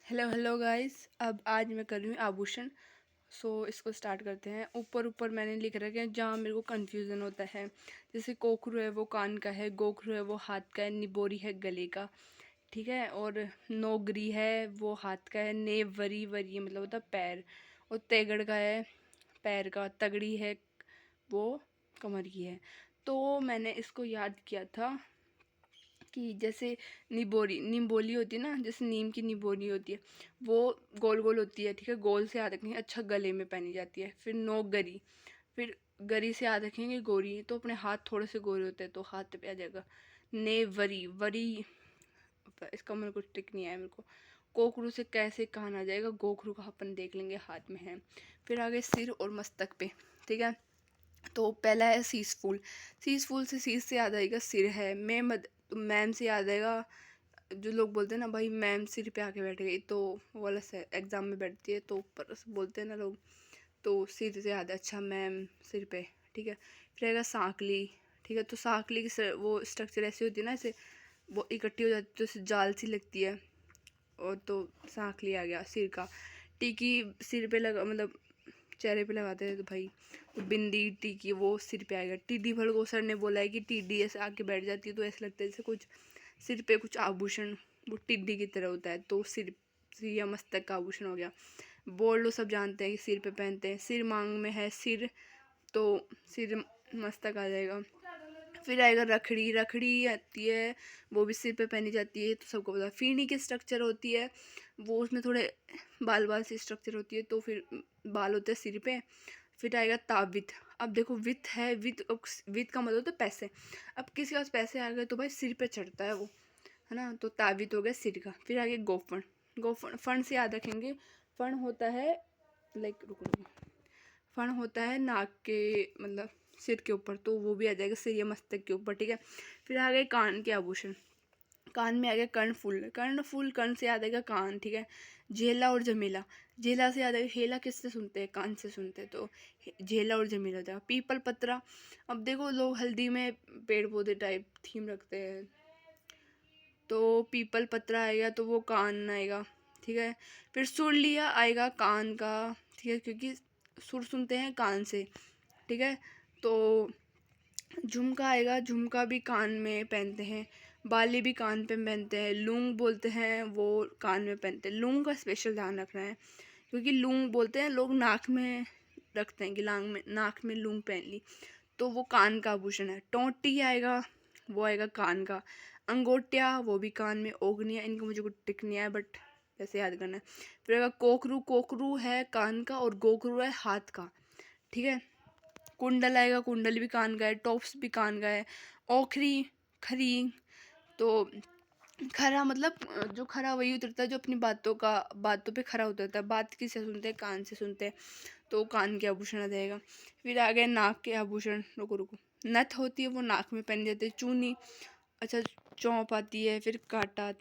Hello hello guys. अब आज मैं कर रही हूँ आभूषण। इसको स्टार्ट करते हैं। ऊपर ऊपर मैंने लिख रखा है जहाँ मेरे को कन्फ्यूज़न होता है। जैसे कोकरू है वो कान का है, गोखरू है वो हाथ का है, निबोरी है गले का, ठीक है। और नोगरी है वो हाथ का है, नेवरी वरी मतलब होता है पैर, और तेगड़ का है पैर का, तगड़ी है वो कमर की है। तो मैंने इसको याद किया था कि जैसे निम्बोली होती है ना, जैसे नीम की निम्बोली होती है, वो गोल गोल होती है, ठीक है। गोल से याद रखेंगे, अच्छा गले में पहनी जाती है। फिर नोक गरी, फिर गरी से याद रखेंगे गोरी, तो अपने हाथ थोड़े से गोरे होते हैं तो हाथ पे आ जाएगा। ने वरी वरी, इसका मेरे को टिक नहीं आया मेरे को। कोकरू से कैसे कान आ जाएगा, गोखरू का अपन देख लेंगे हाथ में है। फिर आगे सिर और मस्तक पे, ठीक है। तो पहला है शीश फूल। शीश फूल से शीश से याद आएगा सिर है। तो मैम से याद आएगा, जो लोग बोलते हैं ना भाई मैम सिर पे आके बैठ गई, तो वो वाला से एग्ज़ाम में बैठती है तो ऊपर से बोलते हैं ना लोग, तो सिर से याद है अच्छा मैम सिर पे, ठीक है। फिर आएगा सांकली, ठीक है। तो सांकली की वो स्ट्रक्चर ऐसी होती है ना, ऐसे वो इकट्ठी हो जाती है तो ऐसे जाल सी लगती है, और तो सांकली आ गया सिर का। टीकी सिर पे लगा मतलब चेहरे पे लगाते हैं तो भाई, तो बिंदी टीकी वो सिर पे आएगा। टीडी भड़को सर ने बोला है कि टिड्डी ऐसे आके बैठ जाती है तो ऐसा लगता है जैसे कुछ सिर पे कुछ आभूषण वो टिड्डी की तरह होता है, तो सिर या मस्तक का आभूषण हो गया। बोल लो सब जानते हैं कि सिर पे पहनते हैं। सिर मांग में है सिर, तो सिर मस्तक आ जाएगा। फिर आएगा रखड़ी। रखड़ी आती है वो भी सिर पे पहनी जाती है, तो सबको पता है। फीनी की स्ट्रक्चर होती है वो, उसमें थोड़े बाल बाल सी स्ट्रक्चर होती है, तो फिर बाल होते हैं सिर पे। फिर आएगा ताबित। अब देखो वित है, वित का मतलब होता है पैसे। अब किसी के पास पैसे आ गए तो भाई सिर पे चढ़ता है वो, है ना। तो ताबित हो गया सिर का। फिर आगे गोफन। गोफन फण से याद रखेंगे। फण होता है लाइक रुको, फण होता है नाक के मतलब सिर के ऊपर, तो वो भी आ जाएगा सिर या मस्तक के ऊपर, ठीक है। फिर आ गए कान के आभूषण। कान में आ गया कर्णफूल। कर्णफूल, कर्ण से याद आएगा कान, ठीक है। झेला और जमीला। झेला से याद आएगा, हेला किससे सुनते हैं, कान से सुनते हैं, तो झेला और जमीला हो जाएगा। पीपल पत्रा। अब देखो लोग हल्दी में पेड़ पौधे टाइप थीम रखते हैं, तो पीपल पत्रा आएगा तो वो कान आएगा, ठीक है। फिर सुर लिया आएगा कान का, ठीक है, क्योंकि सुर सुनते हैं कान से, ठीक है। तो झुमका आएगा, झुमका भी कान में पहनते हैं। बाली भी कान पे पहनते हैं। लूंग बोलते हैं वो कान में पहनते हैं। लूंग का स्पेशल ध्यान रखना है, क्योंकि लूंग बोलते हैं लोग नाक में रखते हैं कि लांग में नाक में लूंग पहन ली, तो वो कान का आभूषण है। टोंटी आएगा वो आएगा कान का। अंगोटिया वो भी कान में। ओगनिया, इनको मुझे कुछ टिक नहीं आया बट वैसे याद करना है। फिर आएगा कोकरू। कोकरू है कान का और गोकरू है हाथ का, ठीक है। कुंडल आएगा, कुंडल भी कान का है। टॉप्स भी कान का है। ओखरी, खरी, तो खरा मतलब जो खरा वही उतरता है जो अपनी बातों पे खरा उतरता है। बात किससे सुनते हैं, कान से सुनते हैं, तो कान के आभूषण आ जाएगा। फिर आ गए नाक के आभूषण। रुको रुको, नथ होती है वो नाक में पहनी जाती है। चूनी, अच्छा चौंप आती है। फिर काटा